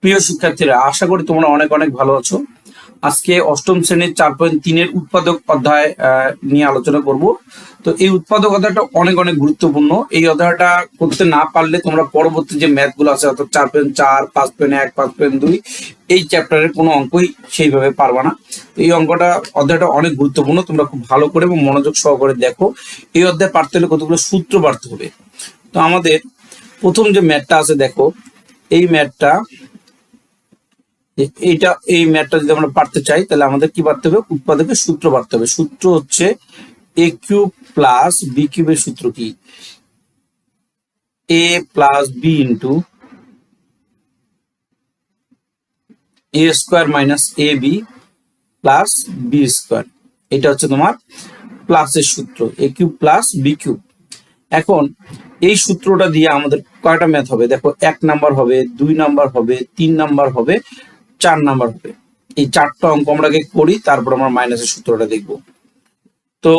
প্রিয় শিক্ষার্থীরা, আশা করি তোমরা অনেক অনেক ভালো আছো। আজকে অষ্টম শ্রেণীর 4.3-এর উৎপাদক অধ্যায় নিয়ে আলোচনা করব। তো এই উৎপাদক অধ্যায়টা অনেক অনেক গুরুত্বপূর্ণ। এই অধ্যায়টা করতে না পারলে তোমরা পরবর্তী যে ম্যাথগুলো আছে, অর্থাৎ 4.4, 5.1, 5.2, এই চ্যাপ্টারের কোনো অঙ্কই সেইভাবে পারবা না। তো এই অধ্যায়টা অনেক গুরুত্বপূর্ণ, তোমরা খুব ভালো করে এবং মনোযোগ সহকারে দেখো। এই অধ্যায় পারতে হলে কতগুলো সূত্র পারতে হবে। তো আমাদের প্রথম যে ম্যাথটা আছে, দেখো এই ম্যাথটা, এই ম্যাথটা যদি আমরা পারতে চাই তাহলে আমাদের কি পারতে হবে? উৎপাদকের সূত্র পারতে হবে। সূত্র হচ্ছে এ কিউব প্লাস বি কিউবের সূত্র কি? A plus B into A square minus A B plus B square. এটা হচ্ছে তোমার প্লাসের সূত্র, এ কিউব প্লাস বি কিউব। এখন এই সূত্রটা দিয়ে আমাদের কয়টা ম্যাথ হবে? দেখো, 1 নাম্বার হবে, 2 নাম্বার হবে, 3 নাম্বার হবে, 4 নাম্বার হবে। এই 4টা অঙ্ক আমরা আগে করি, তারপর আমরা মাইনাসের সূত্রটা দেখব। তো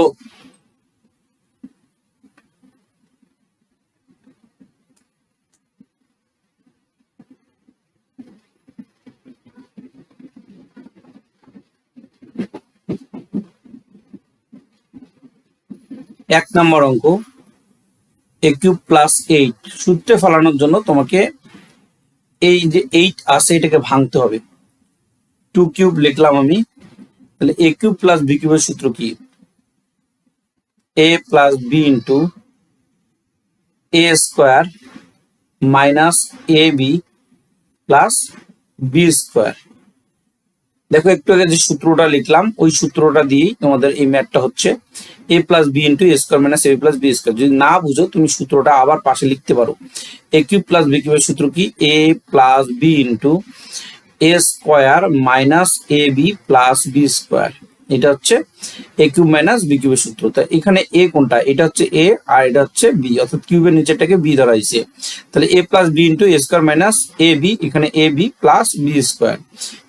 এক নম্বর অঙ্ক, এ কিউব প্লাস 8 সূত্রে ফেলানোর জন্য তোমাকে এই যে 8 আছে এটাকে ভাঙতে হবে। 2 কিউব লিখলাম আমি, তাহলে এ কিউব প্লাস বি কিউবের সূত্র কি? A plus B into A square minus A B plus B square. দেখো, একটু আগে যে সূত্রটা লিখলাম ওই সূত্রটা দিয়েই তোমাদের এই ম্যাথটা হচ্ছে এ plus B into A square minus A B plus B square. যদি না বুঝো তুমি সূত্রটা আবার পাশে লিখতে পারো। এ কিউব প্লাস বি কিউবের সূত্র কি? A plus B into A square minus A B plus B square. এটা হচ্ছে এ কিউব মাইনাস বি কিউবের সূত্র। তা এখানে এ কোনটা? এটা হচ্ছে এ আর এটা হচ্ছে বি, অর্থাৎ কিউবের নিচেরটাকে বি ধরা হয়েছে। তাহলে এ plus B into A square minus A B, এখানে A B plus B square.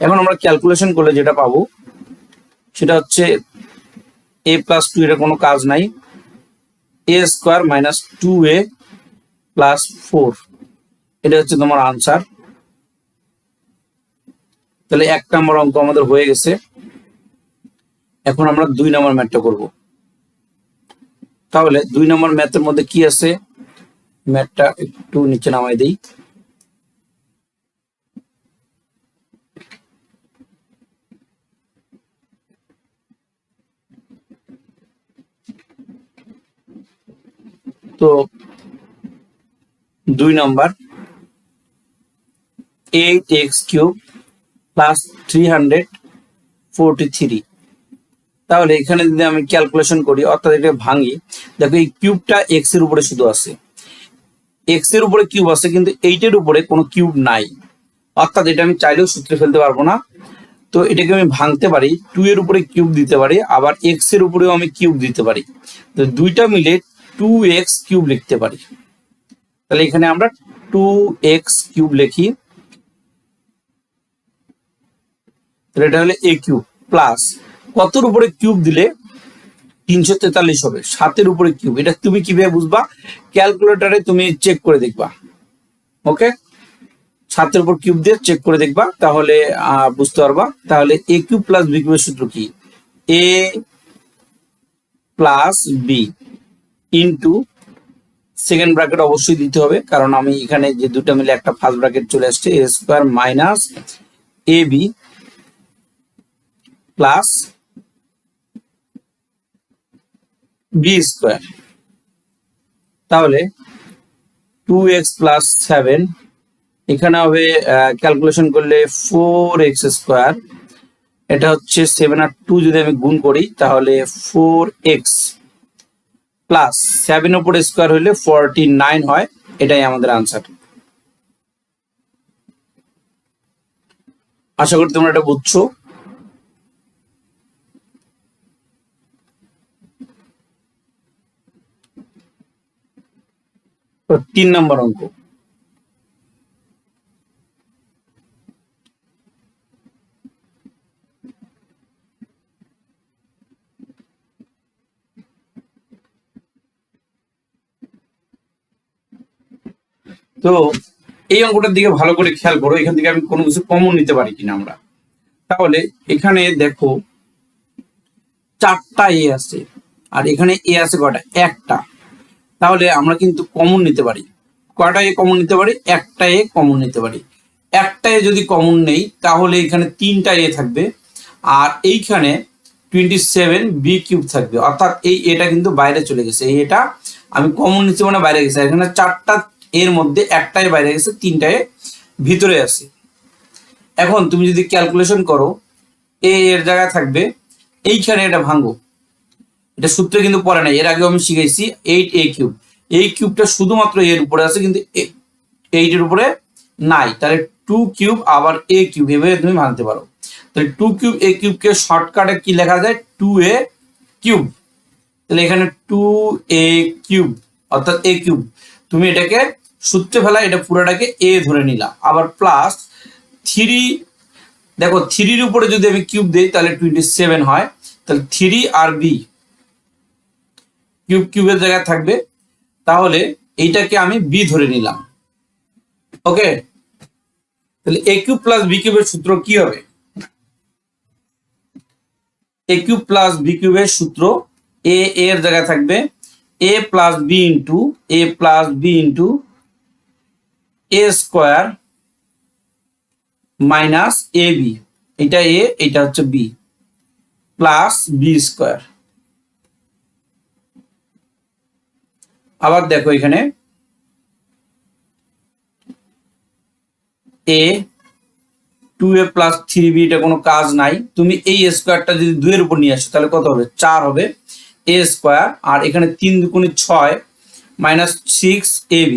এখন আমরা ক্যালকুলেশন করলে যেটা পাবো সেটা হচ্ছে এ প্লাস 2, এটা কোনো কাজ নাই, এ স্কোয়ার মাইনাস 2a প্লাস 4, এটা হচ্ছে তোমার আনসার। তাহলে 1 নম্বর অঙ্ক আমাদের হয়ে গেছে। এখন আমরা 2 নম্বর ম্যাথটা করব। তাহলে 2 নম্বর ম্যাথের মধ্যে কি আছে? ম্যাথটা একটু নিচে নামাই দেই। তো 2 নম্বর, 8x³ প্লাস 343। তাহলে এখানে যদি আমি ক্যালকুলেশন করি, অর্থাৎ এটা ভাঙি, দেখো এই কিউবটা এক্স এর উপরে শুধু আছে, এক্স এর উপরে কিউব আছে, কিন্তু 8 এর উপরে কোনো কিউব নাই, অর্থাৎ এটা আমি চাইলেও সূত্রে ফেলতে পারবো না। তো এটাকে আমি ভাঙতে পারি, 2 এর উপরে কিউব দিতে পারি, আবার এক্স এর উপরেও আমি কিউব দিতে পারি। তো দুইটা মিলে 2x³ লিখতে পারি। তাহলে এখানে আমরা 2x³ লিখি। তাহলে এটা হলো এ কিউব প্লাস, কতর উপরে কিউব দিলে 343 হবে? 7-এর উপরে কিউব। এটা তুমি কিভাবে বুঝবা? ক্যালকুলেটরে তুমি চেক করে দেখবা। ওকে, 7-এর উপর কিউব দিয়ে চেক করে দেখবা, তাহলে বুঝতে পারবা। তাহলে এ কিউব প্লাস বি কিউবের সূত্র কি? A plus B into, second bracket অবশ্যই দিতে হবে, কারণ আমি এখানে যে দুটো মিলে একটা ফার্স্ট ব্র্যাকেট চলে আসছে, এ square minus A B plus B square. তাহলে 2x প্লাস 7, এখানে হবে ক্যালকুলেশন করলে 4x²। এটা হচ্ছে 7 আর 2 যদি আমি গুণ করি তাহলে 4x প্লাস 7 উপর স্কোয়ার হলে 49 হয়। এটাই আমাদের আনসার। আশা করি তোমরা এটা বুঝছো। তো 3 নম্বর অঙ্ক, তো এই অঙ্কটার দিকে ভালো করে খেয়াল করো, এখান থেকে আমি কোনো কিছু কমন নিতে পারি কিনা আমরা। তাহলে এখানে দেখো 4টা এ আছে, আর এখানে এ আছে কয়টা? একটা। তাহলে আমরা কিন্তু কমন নিতে পারি। কয়টা এ কমন নিতে পারি? একটা এ কমন নিতে পারি। একটা এ যদি কমন নেই তাহলে এখানে 3টা এ থাকবে, আর এইখানে 27 বি কিউব থাকবে, অর্থাৎ এই এটা কিন্তু বাইরে চলে গেছে। এই এটা আমি কমন নিচ্ছি মানে বাইরে গেছে। এখানে 4টা এর মধ্যে একটাই বাইরে গেছে, 3টা এ ভিতরে আছে। এখন তুমি যদি ক্যালকুলেশন করো, এ এর জায়গায় থাকবে, এইখানে এটা ভাঙো। এটা সূত্রে কিন্তু পড়ে নাই, এর আগেও আমি শিখাইছি 8a কিউব। এই কিউবটা শুধুমাত্র এর উপরে আছে, কিন্তু 8 এর উপরে নাই। তাহলে 2 কিউব আবার a কিউব, এভাবে তুমি ভাঙতে পারো। তাহলে 2 কিউব a কিউবকে শর্টকাটে কি লেখা যায়? 2a cube. তাহলে এখানে 2a কিউব অর্থাৎ a কিউব। তুমি এটাকে সূত্রে ফেলা, এটা পুরোটাকে a ধরে নিলা। আবার প্লাস 3, দেখো 3 এর উপরে যদি আমি কিউব দেই তাহলে 27 হয়। তাহলে 3 আর b কিউব কিউবের জায়গায় থাকবে, তাহলে এইটাকে আমি বি ধরে নিলাম। ওকে, তাহলে এ কিউব প্লাস বি কিউবের সূত্র কি হবে? এ কিউব প্লাস বি কিউবের সূত্র, এ এর জায়গায় থাকবে এ plus B into A square minus A B, এটা এ এটা হচ্ছে বি, প্লাস বি স্কোয়ার। আবার দেখো এখানে এ 2a প্লাস 3b, এটা কোনো কাজ নাই। তুমি এই স্কোয়ারটা যদি 2 এর উপর নিয়ে আসো তাহলে কত হবে? 4 হবে এ স্কোয়ার, আর এখানে 3 দুগুণে 6 মাইনাস 6ab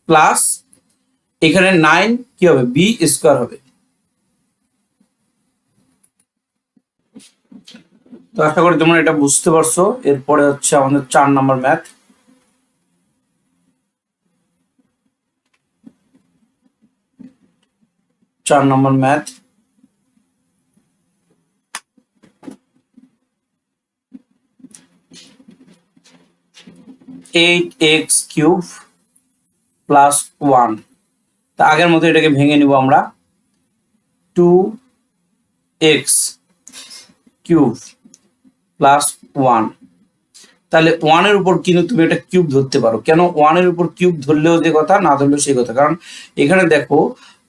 প্লাস এখানে 9 কি হবে? বি স্কোয়ার হবে। তো আশা করি তোমরা এটা বুঝতে পারছো। এরপরে হচ্ছে আমাদের 4 নম্বর ম্যাথ। 4 নম্বর ম্যাথ, 8x কিউব প্লাস 1। তা আগের মতো এটাকে ভেঙে নিব আমরা। 2x cube plus 1। তাহলে 1 এর উপর কিন্তু তুমি এটা কিউব ধরতে পারো। কেন 1 এর উপর কিউব ধরলেও যে কথা, না ধরলেও সেই কথা। কারণ এখানে দেখো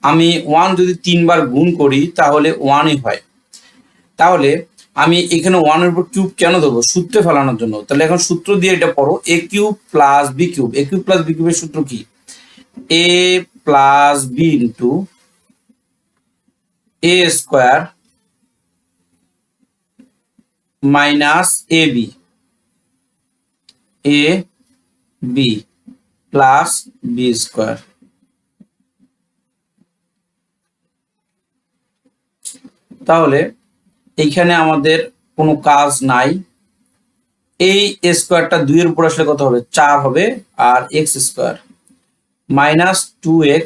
আমি 1 যদি 3 বার গুণ করি তাহলে 1ই হয়। তাহলে আমি এখানে 1 এর উপর কিউব কেন দেবো? সূত্রে ফেলানোর জন্য। তাহলে এখন সূত্র দিয়ে এটা পড়ো, এ কিউব প্লাস বি কিউব। এ কিউব প্লাস বি কিউবের সূত্র কি? A plus B into A square minus A B, A B plus B square. তাহলে এইখানে আমাদের কোনো কাজ নাই। এই স্কোয়ারটা 2 এর উপর আসলে কত হবে? 4 হবে, আর x square minus 2x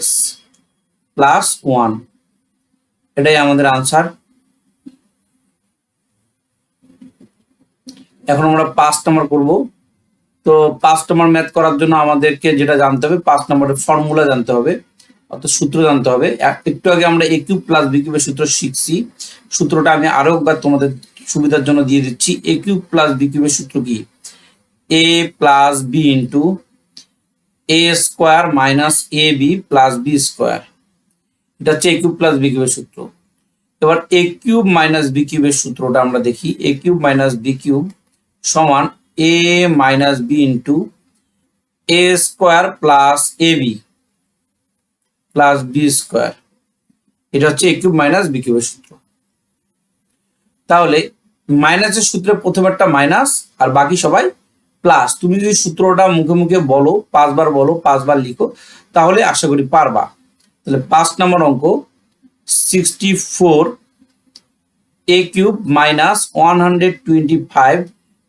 plus 1, এটাই আমাদের আনসার। এখন আমরা 5 নম্বর করব। তো 5 নম্বর ম্যাথ করার জন্য আমাদেরকে যেটা জানতে হবে, 5 নম্বরের ফর্মুলা জানতে হবে, অর্থাৎ সূত্র জানতে হবে। একটু আগে আমরা এ কিউব প্লাস বি কিউবের সূত্র শিখছি। সূত্রটা আমি আরো একবার তোমাদের সুবিধার জন্য দিয়ে দিচ্ছি। এ কিউব প্লাস বি কিউবের সূত্র কি? A plus B into A square minus A B plus B square, এটা হচ্ছে এ কিউব প্লাস বি কিউবের সূত্র। এবার এ কিউব মাইনাস বি কিউবের সূত্রটা আমরা দেখি। এ কিউব মাইনাস বি কিউব সমান এ minus B into A square plus A B plus B square, এটা হচ্ছে এ কিউব মাইনাস বি কিউবের সূত্র। তাহলে মাইনাসের সূত্রে প্রথমেরটা মাইনাস আর বাকি সবাই প্লাস। তুমি যদি সূত্রটা মুখে মুখে বলো, 5 বার বলো, 5 বার লিখো, তাহলে আশা করি পারবা। তাহলে 5 নম্বর অঙ্ক 64 এ কিউব মাইনাস 125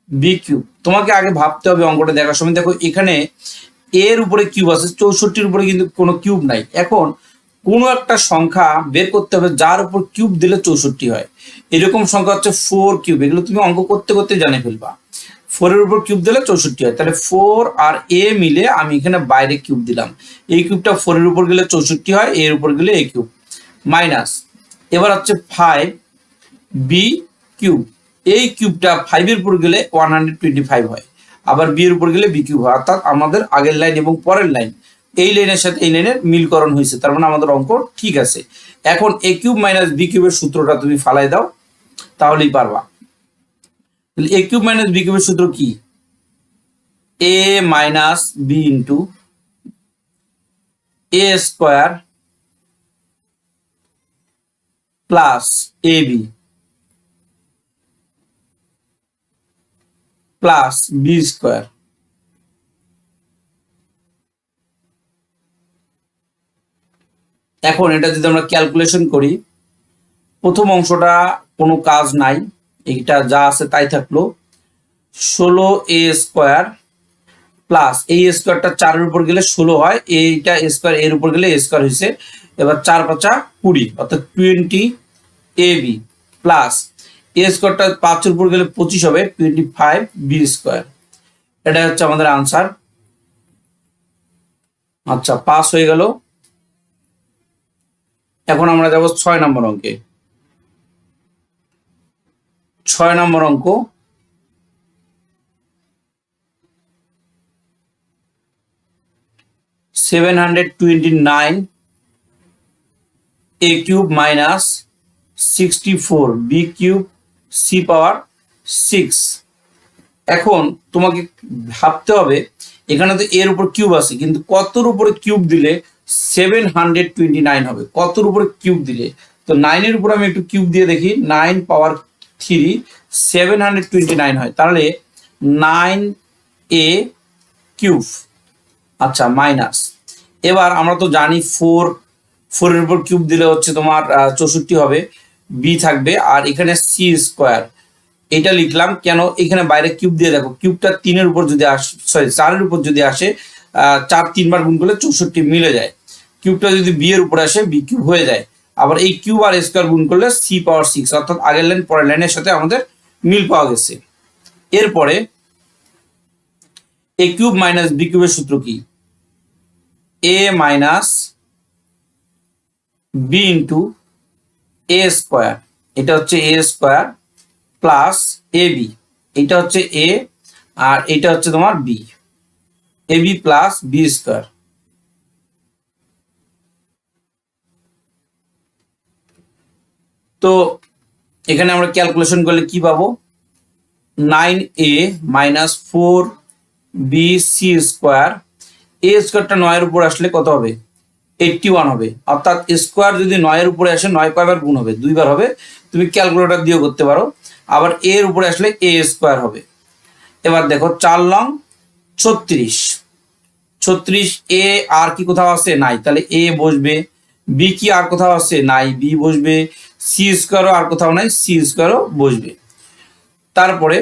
বি কিউব। তোমাকে আগে ভাবতে হবে অঙ্কটা দেখার সময়। দেখো এখানে এর উপরে কিউব আছে, 64-র উপরে কিন্তু কোনো কিউব নাই। এখন কোনো একটা সংখ্যা বের করতে হবে যার উপর কিউব দিলে 64 হয়। এরকম সংখ্যা হচ্ছে 4 কিউব। এগুলো তুমি অঙ্ক করতে করতে জানে ফেলবা। 4 এর উপর কিউব দিলে 64 হয়, তাহলে 4 আর a মিলে আমি এখানে বাইরে কিউব দিলাম, এই কিউবটা 4 এর উপর গেলে 64 হয়, এর উপর গেলে a কিউব মাইনাস, এবার হচ্ছে 5 b কিউব, এই কিউবটা 5 এর উপর গেলে 125 হয়, আবার b এর উপর গেলে b কিউব হয়, অর্থাৎ আমাদের আগের লাইন এবং পরের লাইন এই লাইনের সাথে এই লাইনের মিলকরণ হয়েছে, তার মানে আমাদের অঙ্ক ঠিক আছে। এখন a কিউব মাইনাস b কিউবের সূত্রটা তুমি ফালাই দাও, তাহলেই পারবা। a কিউব মাইনাস b কিউবের সূত্র কি? a minus b into a square plus ab plus b square. এখন এটা যদি আমরা ক্যালকুলেশন করি, প্রথম অংশটা কোনো কাজ নাই, এইটা যা আছে তাই থাকলো, 16a স্কোয়ার প্লাস এই স্কোয়ারটা 4 এর উপর গেলে 16 হয়, এইটা স্কোয়ার এর উপর গেলে স্কোয়ার হয়েছে, এবার 4 5 20 অর্থাৎ 20ab প্লাস এ স্কোয়ারটা 5 এর উপর গেলে 25 হবে, 25b স্কোয়ার। এটা হচ্ছে আমাদের আনসার। আচ্ছা, পাস হয়ে গেল। এখন আমরা যাব 6 নম্বর অঙ্কে। 6 নম্বর অঙ্ক, $729 a cube minus 64 b cube c পাওয়ার 6। এখন তোমাকে ভাবতে হবে, এখানে তো এর উপর কিউব আছে, কিন্তু কতর উপরে কিউব দিলে 729 হবে, কতর উপরে কিউব দিলে? তো 9 এর উপর আমি একটু কিউব দিয়ে দেখি, 9 পাওয়ার 3 729 হয়, তাহলে 9a কিউব। আচ্ছা, মাইনাস, এবার আমরা তো জানি 4 এর উপর কিউব দিলে হচ্ছে তোমার 64 হবে, b থাকবে, আর এখানে c স্কোয়ার, এটা লিখলাম কেন, এখানে বাইরে কিউব দিয়ে দেখো, কিউবটা 3 এর উপর যদি আসে, সরি 4 এর উপর যদি আসে, 4 3 বার গুণ করলে 64 মিলে যায়, কিউবটা যদি b এর উপর আসে b কিউব হয়ে যায়, আবার এই কিউব আর স্কোয়ার গুণ করলে c পাওয়ার 6, অর্থাৎ আগের লাইন পরের লাইনের সাথে আমাদের মিল পাওয়া গেছে। এরপরে a কিউব মাইনাস b কিউবের সূত্র কি? a minus b into a square, এটা হচ্ছে a স্কোয়ার প্লাস ab, এটা হচ্ছে a আর এটা হচ্ছে তোমার b, ab plus b square. তো এখানে আমরা ক্যালকুলেশন করলে কি পাবো? 9a minus 4b c square, a স্কোয়ারটা 9 এর উপর আসলে কত হবে? 81 হবে, অর্থাৎ স্কোয়ার যদি 9 এর উপরে আসে 9 কয়বার গুণ হবে? 2 বার হবে, তুমি ক্যালকুলেটর দিয়েও করতে পারো। আবার এর উপরে আসলে a স্কোয়ার হবে। এবার দেখো 4 লং 36, 36 a আর কি কোথাও আছে? নাই, তাহলে a বসবে, b কি আর কোথাও আছে? নাই, b বসবে, c স্কোয়ারও আর কোথাও নাই, c স্কোয়ারও বসবে। তারপরে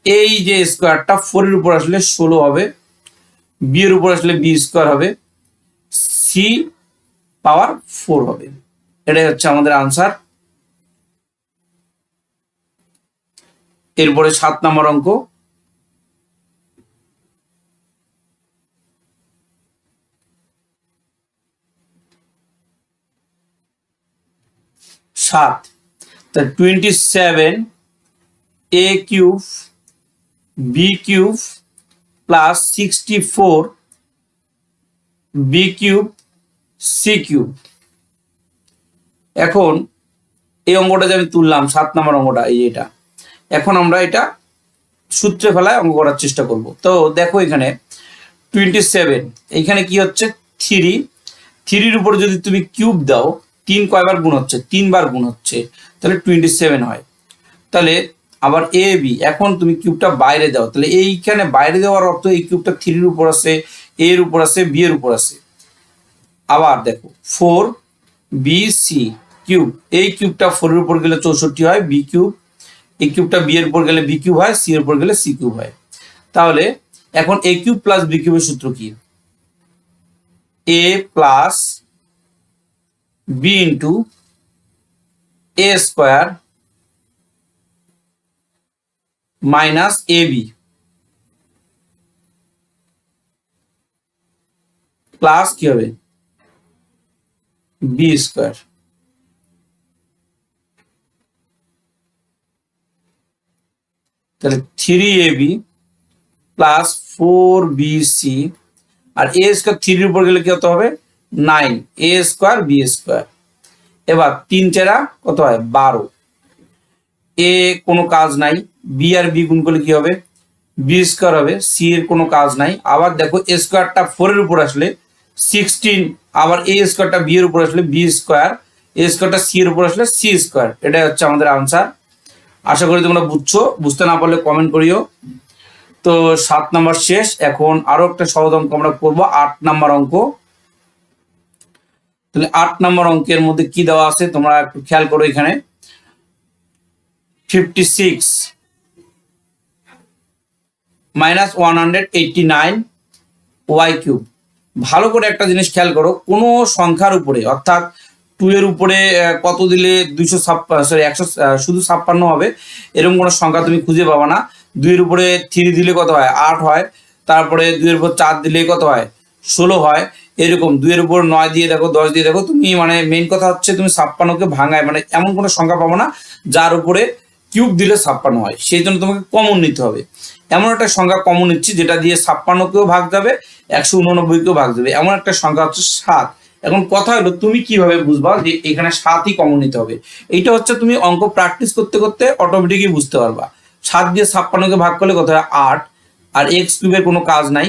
এই যে স্কোয়ারটা 4 এর উপর আসলে 16 হবে, b এর উপর আসলে b স্কোয়ার হবে, c পাওয়ার 4 হবে। এটাই হচ্ছে আমাদের আনসার। এরপরে 7 নম্বর অঙ্ক, সাত, 27 a cube b cube plus 64 b cube c cube. এখন এই অঙ্কটা যে আমি তুললাম 7 নম্বর অঙ্কটা, এই এটা, এখন আমরা এটা সূত্রে ফেলায় অঙ্ক করার চেষ্টা করব। তো দেখো এখানে 27, এইখানে কি হচ্ছে? 3 এর উপর যদি তুমি কিউব দাও, 3 কয়বার গুণ হচ্ছে? 3 বার গুণ হচ্ছে, তাহলে 27 হয়। তাহলে আবার এ বি, এখন তুমি কিউবটা বাইরে দাও, তাহলে এইখানে বাইরে দেওয়ার অর্থ এই কিউবটা 3 এর উপর আছে, a এর উপর আছে, b এর উপর আছে। আবার দেখো 4bc কিউব, এই কিউবটা 4 এর উপর গেলে 64 হয়, b কিউব, এই কিউবটা b এর উপর গেলে b কিউব হয়, c এর উপর গেলে c কিউব হয়। তাহলে এখন a কিউব প্লাস b কিউবের সূত্র কি? a plus b into a square minus ab plus কি হবে বি স্কোয়ার। তাহলে 3ab প্লাস 4bc, আর এ স্কোয়ার 3 এর উপর গেলে কি হতে হবে 9 a স্কোয়ার বি স্কোয়ার। এবার 3 4 কত হয় 12, এ কোনো কাজ নাই, বি আর বি গুণ করলে কি হবে বি স্কোয়ার হবে, সি এর কোনো কাজ নাই। আবার দেখো এ স্কোয়ারটা 4 এর উপর আসলে 16, আবার এ স্কোয়ারটা বি এর উপর আসলে বি স্কোয়ার, এ স্কোয়ারটা সি এর উপর আসলে সি স্কোয়ার। এটাই হচ্ছে আমাদের আনসার। আশা করি তোমরা বুঝছো, বুঝতে না পারলে কমেন্ট করিও। তো 7 নম্বর শেষ, এখন আরো একটা সহজ অঙ্ক আমরা করবো 8 নম্বর অঙ্ক। তাহলে 8 নম্বর অঙ্কের মধ্যে কি দেওয়া আছে তোমরা একটু খেয়াল করো। এখানে 56 মাইনাস 189 ওয়াই কিউব। ভালো করে একটা জিনিস খেয়াল করো, কোনো সংখ্যার উপরে অর্থাৎ 2 এর উপরে কত দিলে 100 শুধু 56 হবে, এরকম কোনো সংখ্যা তুমি খুঁজে পাবা না। 2 এর উপরে 3 দিলে কত হয় 8 হয়, তারপরে 2 এর উপর 4 দিলে কত হয় 16 হয়, এরকম 2 এর উপর 9 দিয়ে দেখো 10 দিয়ে দেখো। তুমি মানে মেইন কথা হচ্ছে তুমি 56কে ভাঙায়, মানে এমন কোনো সংখ্যা পাবো না যার উপরে কিউব দিলে 56 হয়, সেই জন্য তোমাকে কমন নিতে হবে। এমন একটা সংখ্যা কমন নিচ্ছি যেটা দিয়ে 56কেও ভাগ যাবে 189কেও ভাগ যাবে, এমন একটা সংখ্যা হচ্ছে 7। এখন কথা হলো তুমি কিভাবে বুঝবা যে এখানে 7ই কমন নিতে হবে। এইটা হচ্ছে তুমি অঙ্ক প্র্যাকটিস করতে করতে অটোমেটিকই বুঝতে পারবা। 7 দিয়ে 56কে ভাগ করলে কত হয় 8, আর এক্স কিউবের কোনো কাজ নাই,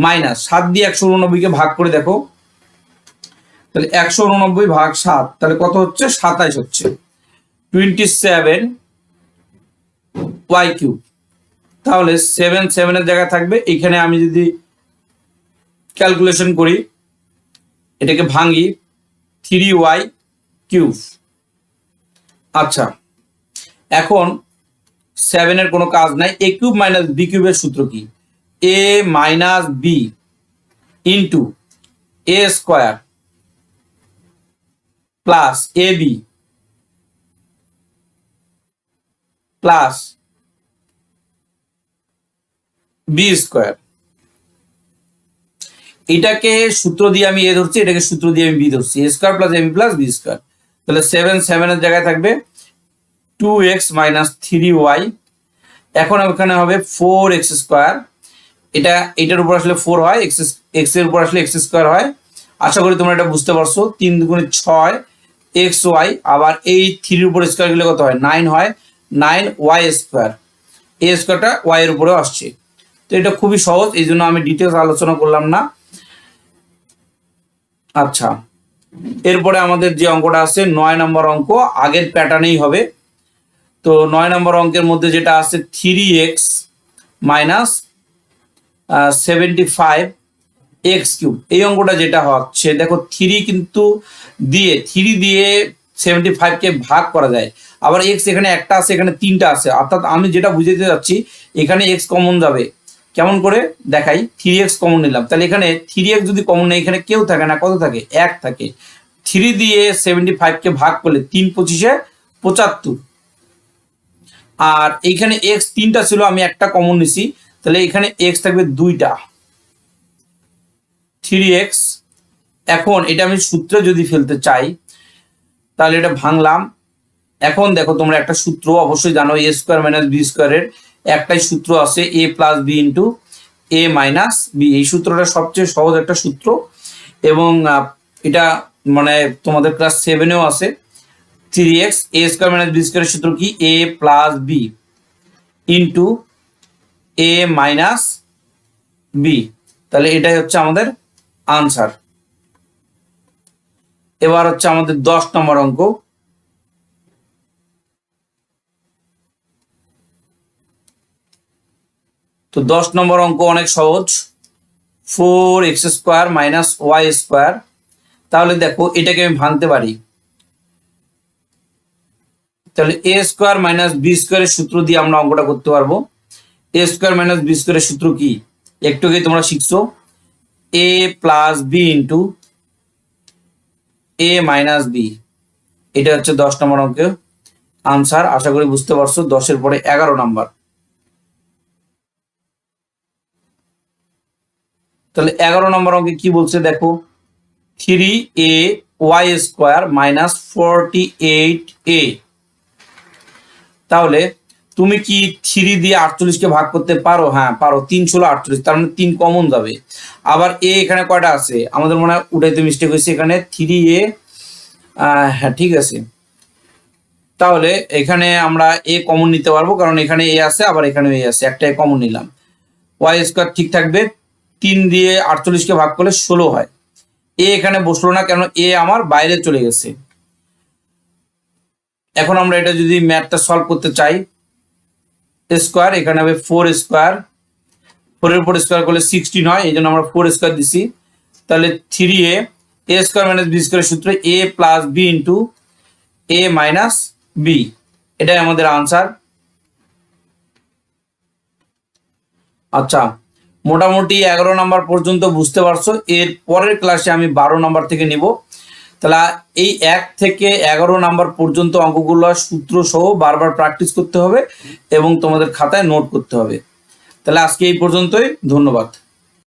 মাইনাস 7 দিয়ে 189কে ভাগ করে দেখো, তাহলে 189 ভাগ 7 তাহলে কত হচ্ছে 27 হচ্ছে 27 ওয়াই কিউব। তাহলে 7 7 এর জায়গায় থাকবে, এখানে আমি যদি ক্যালকুলেশন করি এটাকে ভাঙি 3y কিউব। আচ্ছা, এখন 7 এর কোনো কাজ নাই, a কিউব মাইনাস b কিউবের সূত্র কি a minus b into a square plus ab plus b square. এটাকে সূত্র দিয়ে আমি এ ধরছি, এটাকে সূত্র দিয়ে আমি বি ধরছি, A square plus AB plus B square. তাহলে 7 7 এর জায়গায় থাকবে 2x মাইনাস 3y। এখন ওখানে হবে 4x স্কোয়ার, এটা এটার উপর আসলে 4 হয়, এক্স এর উপর আসলে এক্স স্কোয়ার হয়। আশা করি তোমরা এটা বুঝতে পারছো। 3 দুগুণে 6 এক্স ওয়াই, আবার এই 3 এর উপর স্কোয়ার গেলে কত হয় 9 হয়, 9 ওয়াই স্কোয়ার। এ স্কোয়ারটা ওয়াই এর উপরেও আসছে। তো এটা খুবই সহজ, এই জন্য আমি ডিটেলস আলোচনা করলাম না। আচ্ছা, এরপরে আমাদের যে অঙ্কটা আছে 9 নম্বর অঙ্ক, আগের প্যাটার্নেই হবে। তো 9 নম্বর অঙ্কের মধ্যে যেটা আছে 3x মাইনাস 75 এক্স কিউব। এই অঙ্কটা যেটা হচ্ছে দেখো 3 কিন্তু দিয়ে 3 দিয়ে 75কে ভাগ করা যায়, আবার এক্স এখানে একটা আছে এখানে 3টা আছে, অর্থাৎ আমি যেটা বুঝাতে যাচ্ছি এখানে এক্স কমন যাবে। কেমন করে দেখাই, 3x কমন নিলাম, তাহলে এখানে 3x যদি কমন নেই এখানে কেউ থাকে না, কত থাকে 1 থাকে। 3 দিয়ে 75কে ভাগ করলে 3 25 75, আর এইখানে এক্স 3টা ছিল আমি একটা কমন নিছি, তাহলে এখানে এক্স থাকবে 2টা 3x। এখন এটা আমি সূত্রে যদি ফেলতে চাই তাহলে এটা ভাঙলাম। এখন দেখো তোমরা একটা সূত্র অবশ্যই জানো, এ স্কোয়ার মাইনাস বি স্কোয়ারের একটাই সূত্র আছে এ প্লাস বি ইন্টু এ মাইনাস বি। এই সূত্রটা সবচেয়ে সহজ একটা সূত্র, এবং এটা মানে তোমাদের ক্লাস 7-এও আছে। 3x এ স্কোয়ার মাইনাস বি স্কোয়ারের সূত্র কি A plus B into A minus B. তাহলে এটাই হচ্ছে আমাদের আনসার। এবার হচ্ছে আমাদের 10 নম্বর অঙ্ক। তো 10 নম্বর অঙ্ক অনেক সহজ, 4x square minus Y square. তাহলে দেখো এটাকে আমি ভাঙতে পারি, তাহলে এ স্কোয়ার মাইনাস বি স্কোয়ারের সূত্র দিয়ে আমরা অঙ্কটা করতে পারবো। এ স্কোয়ার মাইনাস বি স্কোয়ারের সূত্র কি একটু আগে তোমরা শিখছো, এ প্লাস বি ইন্টু এ মাইনাস বি। এটা হচ্ছে 10 নম্বর অঙ্কের আনসার। আশা করি বুঝতে পারছো। 10-এর পরে 11 নাম্বার। তাহলে 11 নম্বর অঙ্কে কি বলছে দেখো, 3a² মাইনাস 48a। তাহলে তুমি কি 3 দিয়ে 48কে ভাগ করতে পারো? হ্যাঁ পারো, 3 ষোলো 48, তার মানে 3 কমন যাবে। আবার এ এখানে কয়টা আছে আমাদের মনে হয় উঠাইতে মিস্টেক হয়েছে, এখানে 3a। হ্যাঁ ঠিক আছে, তাহলে এখানে আমরা এ কমন নিতে পারবো, কারণ এখানে এ আছে আবার এখানে এ আছে, একটা কমন নিলাম। y² ঠিক থাকবে, 3 দিয়ে 48কে ভাগ করলে 16 হয়। এ এখানে বসলো না, কেন এ আমার বাইরে চলে গেছে। এখন আমরা এটা যদি ম্যাথটা সলভ করতে চাই, স্কোয়ার এখানে হবে 4², 4 এর উপর স্কোয়ার করলে 16 হয়, এই জন্য আমরা 4² দিছি। তাহলে 3a² মাইনাস b² সূত্র a plus B into a minus B, এটাই আমাদের আনসার। আচ্ছা, মোটামুটি 11 নাম্বার পর্যন্ত বুঝতে পারছো। এর পরের ক্লাসে আমি 12 নাম্বার থেকে নিব। তাহলে এই 1 থেকে 11 নাম্বার পর্যন্ত অঙ্কগুলো সূত্র সহ বারবার প্র্যাকটিস করতে হবে এবং তোমাদের খাতায় নোট করতে হবে। তাহলে আজকে এই পর্যন্তই, ধন্যবাদ।